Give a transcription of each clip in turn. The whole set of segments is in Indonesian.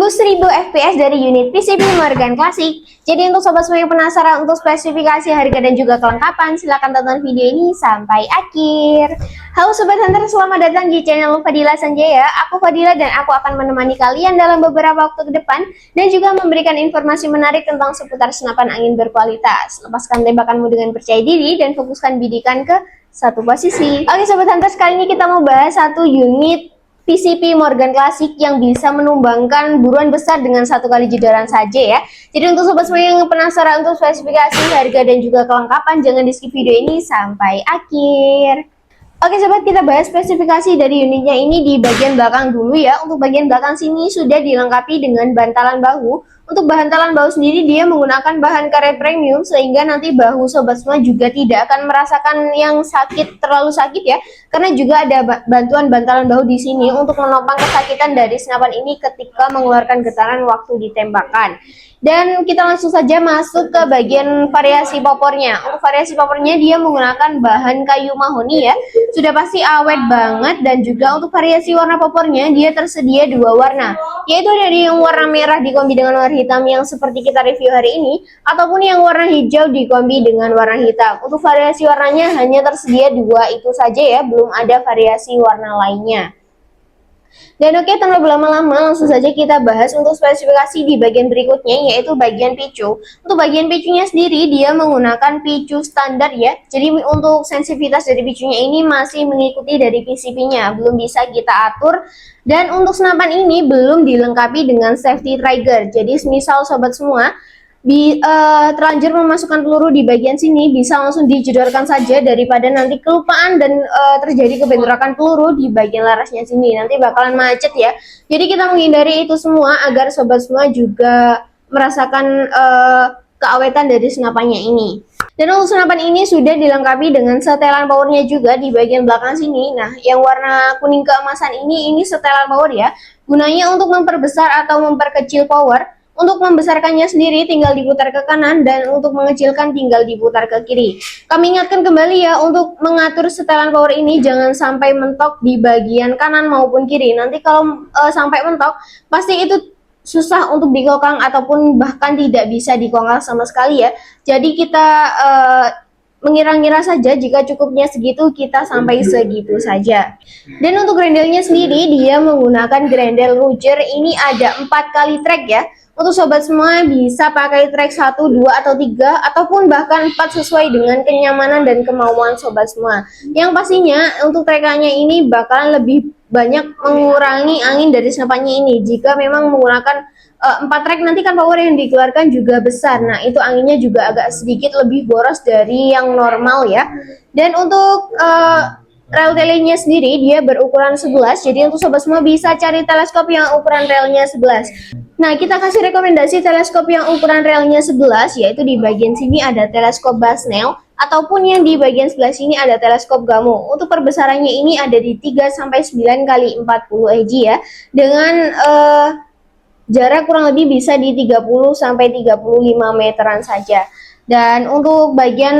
menembus 1000 fps dari unit PCB Morgan Classic. Jadi untuk sobat semua yang penasaran untuk spesifikasi, harga dan juga kelengkapan, silahkan tonton video ini sampai akhir. Halo sobat hunter, selamat datang di channel Fadila Sanjaya. Aku Fadila dan aku akan menemani kalian dalam beberapa waktu ke depan dan juga memberikan informasi menarik tentang seputar senapan angin berkualitas. Lepaskan tembakanmu dengan percaya diri dan fokuskan bidikan ke satu posisi. Oke sobat hunter, kali ini kita mau bahas satu unit PCB Morgan Classic yang bisa menumbangkan buruan besar dengan satu kali jedoran saja ya. Jadi untuk sobat semua yang penasaran untuk spesifikasi, harga dan juga kelengkapan, jangan di skip video ini sampai akhir. Oke sobat, kita bahas spesifikasi dari unitnya ini di bagian belakang dulu ya. Untuk bagian belakang sini sudah dilengkapi dengan bantalan bahu. Untuk bantalan bahu sendiri dia menggunakan bahan karet premium sehingga nanti bahu sobat semua juga tidak akan merasakan yang terlalu sakit ya. Karena juga ada bantuan bantalan bahu di sini untuk menopang kesakitan dari senapan ini ketika mengeluarkan getaran waktu ditembakkan. Dan kita langsung saja masuk ke bagian variasi popornya. Untuk variasi popornya dia menggunakan bahan kayu mahoni ya. Sudah pasti awet banget, dan juga untuk variasi warna popornya dia tersedia dua warna. Yaitu dari yang warna merah dikombi dengan warna hitam yang seperti kita review hari ini, ataupun yang warna hijau dikombi dengan warna hitam. Untuk variasi warnanya hanya tersedia dua itu saja ya, belum ada variasi warna lainnya. Dan oke, tanpa berlama-lama langsung saja kita bahas untuk spesifikasi di bagian berikutnya, yaitu bagian picu. Untuk bagian picunya sendiri dia menggunakan picu standar ya. Jadi untuk sensitivitas dari picunya ini masih mengikuti dari PCB-nya, belum bisa kita atur. Dan untuk senapan ini belum dilengkapi dengan safety trigger. Jadi misal sobat semua terlanjur memasukkan peluru di bagian sini, bisa langsung dijedorkan saja daripada nanti kelupaan dan terjadi kebentrokan peluru di bagian larasnya sini, nanti bakalan macet ya. Jadi kita menghindari itu semua agar sobat semua juga merasakan keawetan dari senapannya ini. Dan untuk senapan ini sudah dilengkapi dengan setelan powernya juga di bagian belakang sini. Nah, yang warna kuning keemasan ini setelan power ya, gunanya untuk memperbesar atau memperkecil power. Untuk membesarkannya sendiri tinggal diputar ke kanan, dan untuk mengecilkan tinggal diputar ke kiri. Kami ingatkan kembali ya, untuk mengatur setelan power ini jangan sampai mentok di bagian kanan maupun kiri. Nanti kalau sampai mentok, pasti itu susah untuk dikokang ataupun bahkan tidak bisa dikokang sama sekali ya. Jadi kita mengira-ngira saja, jika cukupnya segitu kita sampai segitu saja. Dan untuk grendelnya sendiri dia menggunakan grendel Ruger, ini ada 4 kali track ya. Untuk sobat semua bisa pakai track 1, 2, atau 3, ataupun bahkan 4 sesuai dengan kenyamanan dan kemauan sobat semua. Yang pastinya untuk trackannya ini bakalan lebih banyak mengurangi angin dari senapannya ini. Jika memang menggunakan 4 track, nanti kan power yang dikeluarkan juga besar. Nah itu anginnya juga agak sedikit lebih boros dari yang normal ya. Dan untuk rel telenya sendiri dia berukuran 11. Jadi untuk sobat semua bisa cari teleskop yang ukuran relnya 11. Nah, kita kasih rekomendasi teleskop yang ukuran relnya 11, yaitu di bagian sini ada teleskop Basnel, ataupun yang di bagian sebelah sini ada teleskop Gamow. Untuk perbesarannya ini ada di 3-9 x 40 EJ ya, dengan jarak kurang lebih bisa di 30-35 meteran saja. Dan untuk bagian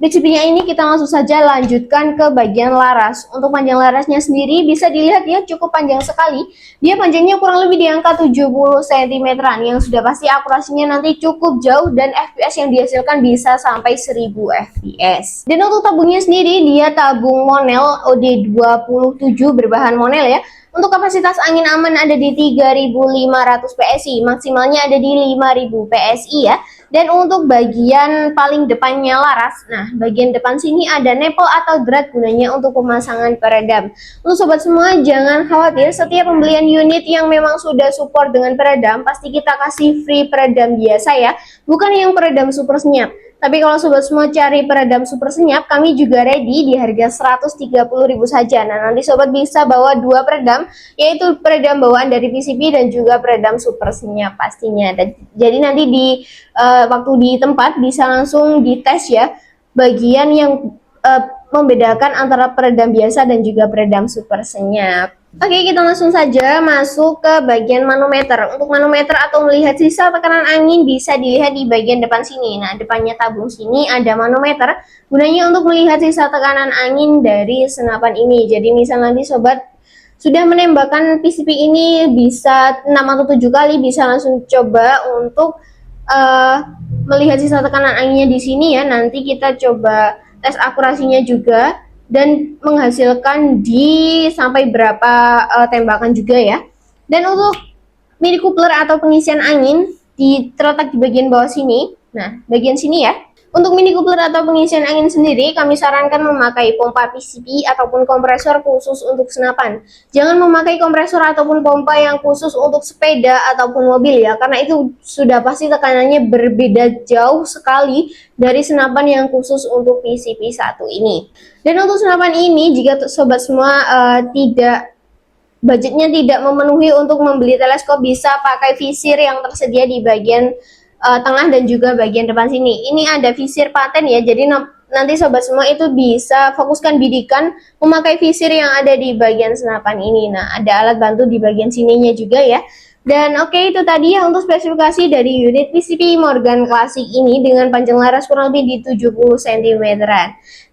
PCB-nya ini kita langsung saja lanjutkan ke bagian laras. Untuk panjang larasnya sendiri bisa dilihat ya, cukup panjang sekali. Dia panjangnya kurang lebih di angka 70 cm-an, yang sudah pasti akurasinya nanti cukup jauh dan FPS yang dihasilkan bisa sampai 1000 fps. Dan untuk tabungnya sendiri dia tabung Monel OD27 berbahan Monel ya. Untuk kapasitas angin aman ada di 3500 PSI, maksimalnya ada di 5000 PSI ya. Dan untuk bagian paling depannya laras, nah bagian depan sini ada nipple atau drat, gunanya untuk pemasangan peredam. Untuk sobat semua jangan khawatir, setiap pembelian unit yang memang sudah support dengan peredam pasti kita kasih free peredam biasa ya, bukan yang peredam super senyap. Tapi kalau sobat semua cari peredam super senyap, kami juga ready di harga 130.000 saja. Nah nanti sobat bisa bawa 2 peredam, yaitu peredam bawaan dari PCB dan juga peredam super senyap pastinya. Dan jadi nanti di waktu di tempat bisa langsung dites ya, bagian yang membedakan antara peredam biasa dan juga peredam super senyap. Oke, kita langsung saja masuk ke bagian manometer. Untuk manometer atau melihat sisa tekanan angin bisa dilihat di bagian depan sini. Nah, depannya tabung sini ada manometer, gunanya untuk melihat sisa tekanan angin dari senapan ini. Jadi misal nanti sobat sudah menembakkan PCP ini bisa 6 atau 7 kali, bisa langsung coba untuk melihat sisa tekanan anginnya di sini ya. Nanti kita coba tes akurasinya juga dan menghasilkan di sampai berapa tembakan juga ya. Dan untuk mini coupler atau pengisian angin terletak di bagian bawah sini. Nah, bagian sini ya. Untuk mini coupler atau pengisian angin sendiri, kami sarankan memakai pompa PCP ataupun kompresor khusus untuk senapan. Jangan memakai kompresor ataupun pompa yang khusus untuk sepeda ataupun mobil ya, karena itu sudah pasti tekanannya berbeda jauh sekali dari senapan yang khusus untuk PCP satu ini. Dan untuk senapan ini, jika sobat semua budgetnya tidak memenuhi untuk membeli teleskop, bisa pakai visir yang tersedia di bagian tengah dan juga bagian depan sini. Ini ada visir paten ya, jadi nanti sobat semua itu bisa fokuskan bidikan memakai visir yang ada di bagian senapan ini. Nah, ada alat bantu di bagian sininya juga ya. Dan oke, itu tadi ya untuk spesifikasi dari unit PCP Morgan Classic ini dengan panjang laras kurang lebih di 70 cm.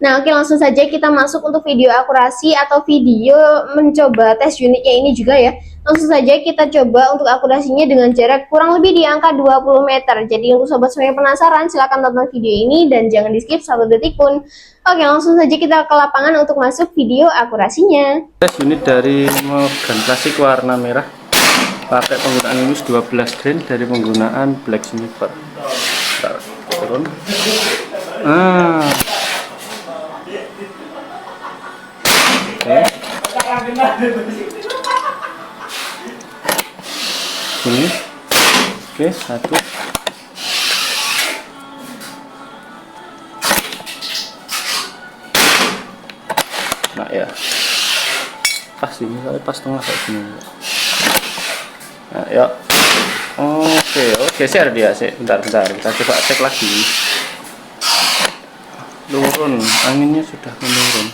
Nah oke, langsung saja kita masuk untuk video akurasi atau video mencoba tes unitnya ini juga ya. Langsung saja kita coba untuk akurasinya dengan jarak kurang lebih di angka 20 meter. Jadi untuk sobat semua yang penasaran, silahkan tonton video ini dan jangan di skip 1 detik pun. Oke, langsung saja kita ke lapangan untuk masuk video akurasinya. Tes unit dari Morgan Classic warna merah, pakai penggunaan minus 12 grain dari penggunaan black sniper. Turun. Oke. Ini. Oke, satu. Nah ya. Pas ini, pas tengah kayak gini. Nah, yuk. Oke, share dia sih. Bentar, kita coba cek lagi. Turun, anginnya sudah menurun.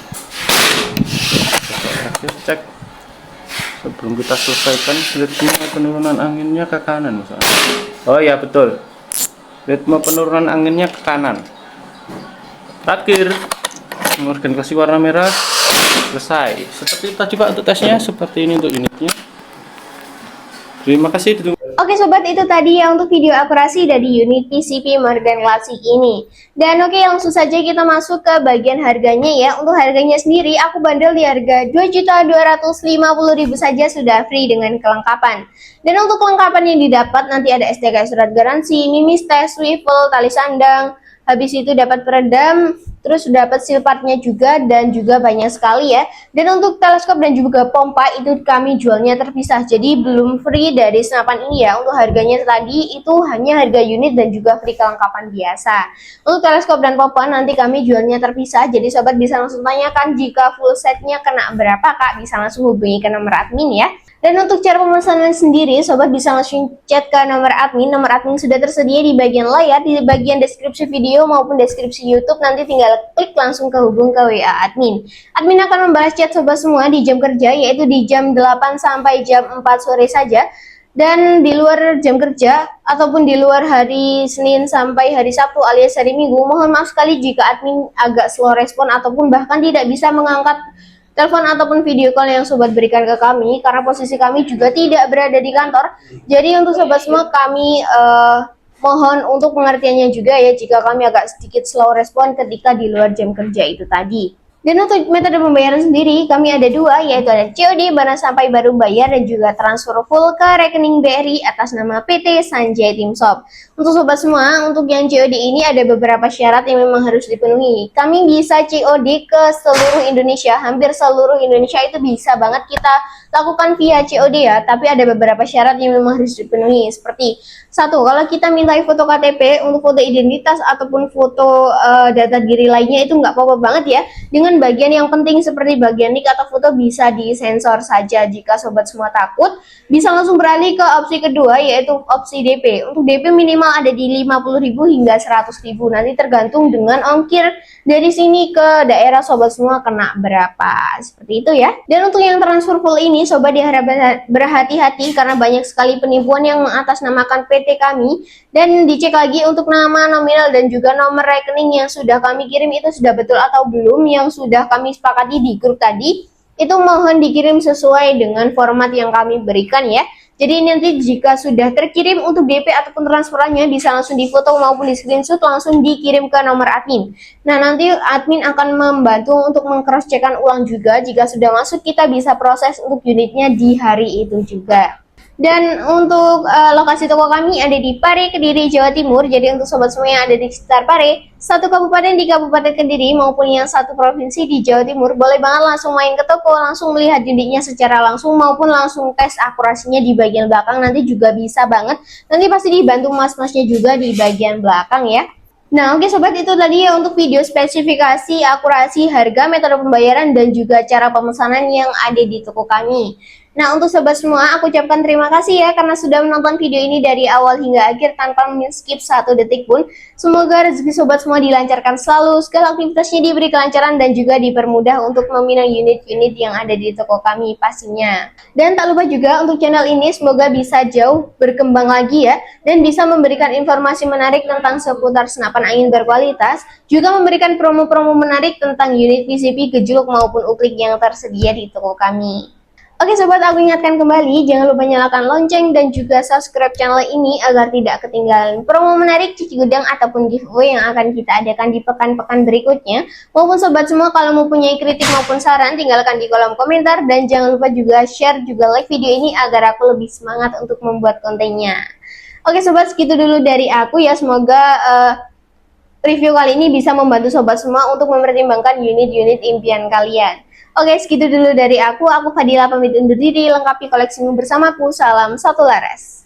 Coba cek sebelum kita selesaikan ritme penurunan anginnya ke kanan misalnya. Oh ya betul, ritme penurunan anginnya ke kanan. Terakhir, Morgan Classic warna merah selesai. Seperti tadi Pak untuk tesnya, seperti ini untuk unitnya. Terima kasih. Oke sobat, itu tadi ya untuk video akurasi dari unit PCP Morgan Classic ini. Dan oke, langsung saja kita masuk ke bagian harganya ya. Untuk harganya sendiri aku bandel di harga 2.250.000 saja, sudah free dengan kelengkapan. Dan untuk kelengkapan yang didapat nanti ada STK surat garansi, mimis tes, swivel, tali sandang, habis itu dapat peredam, terus dapat seal partnya juga, dan juga banyak sekali ya. Dan untuk teleskop dan juga pompa itu kami jualnya terpisah, jadi belum free dari senapan ini ya. Untuk harganya tadi itu hanya harga unit dan juga free kelengkapan biasa. Untuk teleskop dan pompa nanti kami jualnya terpisah, jadi sobat bisa langsung tanyakan jika full setnya kena berapa kak, bisa langsung hubungi ke nomor admin ya. Dan untuk cara pemesanan sendiri, sobat bisa langsung chat ke nomor admin. Nomor admin sudah tersedia di bagian layar, di bagian deskripsi video maupun deskripsi YouTube. Nanti tinggal klik langsung kehubung ke WA admin. Admin akan membahas chat sobat semua di jam kerja, yaitu di jam 8 sampai jam 4 sore saja. Dan di luar jam kerja ataupun di luar hari Senin sampai hari Sabtu alias hari Minggu, mohon maaf sekali jika admin agak slow respon ataupun bahkan tidak bisa mengangkat telepon ataupun video call yang sobat berikan ke kami, karena posisi kami juga tidak berada di kantor. Jadi untuk sobat semua kami mohon untuk pengertiannya juga ya jika kami agak sedikit slow respon ketika di luar jam kerja itu tadi. Dan untuk metode pembayaran sendiri kami ada dua, yaitu ada COD barang sampai baru bayar dan juga transfer full ke rekening BRI atas nama PT Sanjay Tim Shop. Untuk sobat semua, untuk yang COD ini ada beberapa syarat yang memang harus dipenuhi. Kami bisa COD ke seluruh Indonesia, hampir seluruh Indonesia itu bisa banget kita lakukan via COD ya, tapi ada beberapa syarat yang memang harus dipenuhi, seperti satu, kalau kita minta foto KTP untuk foto identitas ataupun foto data diri lainnya itu nggak apa-apa banget ya. Dengan bagian yang penting seperti bagian nick atau foto bisa disensor saja. Jika sobat semua takut, bisa langsung beralih ke opsi kedua, yaitu opsi DP. Untuk DP minimal ada di 50.000 hingga 100.000. Nanti tergantung dengan ongkir dari sini ke daerah sobat semua kena berapa. Seperti itu ya. Dan untuk yang transfer full ini sobat diharap berhati-hati karena banyak sekali penipuan yang mengatasnamakan PT kami, dan dicek lagi untuk nama, nominal dan juga nomor rekening yang sudah kami kirim itu sudah betul atau belum, yang sudah kami sepakati di grup tadi. itu mohon dikirim sesuai dengan format yang kami berikan ya. Jadi nanti jika sudah terkirim untuk DP ataupun transferannya bisa langsung difoto maupun di screenshot langsung dikirim ke nomor admin. Nah nanti admin akan membantu untuk meng-cross checkan ulang juga. Jika sudah masuk kita bisa proses untuk unitnya di hari itu juga. Dan untuk lokasi toko kami ada di Pare, Kediri, Jawa Timur. Jadi untuk sobat semua yang ada di sekitar Pare, satu kabupaten di Kabupaten Kediri maupun yang satu provinsi di Jawa Timur, boleh banget langsung main ke toko, langsung melihat unitnya secara langsung maupun langsung tes akurasinya di bagian belakang. Nanti juga bisa banget. Nanti pasti dibantu mas-masnya juga di bagian belakang ya. Nah oke sobat, itu tadi ya untuk video spesifikasi, akurasi, harga, metode pembayaran, dan juga cara pemesanan yang ada di toko kami. Nah untuk sobat semua, aku ucapkan terima kasih ya karena sudah menonton video ini dari awal hingga akhir tanpa skip satu detik pun. Semoga rezeki sobat semua dilancarkan selalu, segala aktivitasnya diberi kelancaran dan juga dipermudah untuk meminang unit-unit yang ada di toko kami pastinya. Dan tak lupa juga untuk channel ini semoga bisa jauh berkembang lagi ya, dan bisa memberikan informasi menarik tentang seputar senapan angin berkualitas, juga memberikan promo-promo menarik tentang unit PCB gejluk maupun uklik yang tersedia di toko kami. Oke sobat, aku ingatkan kembali, jangan lupa nyalakan lonceng dan juga subscribe channel ini agar tidak ketinggalan promo menarik, cuci gudang, ataupun giveaway yang akan kita adakan di pekan-pekan berikutnya. Maupun sobat semua, kalau mempunyai kritik maupun saran, tinggalkan di kolom komentar. Dan jangan lupa juga share juga like video ini agar aku lebih semangat untuk membuat kontennya. Oke sobat, segitu dulu dari aku ya, semoga review kali ini bisa membantu sobat semua untuk mempertimbangkan unit-unit impian kalian. Oke, segitu dulu dari aku. Aku Fadila pamit undur diri, lengkapi koleksimu bersamaku. Salam satu laras.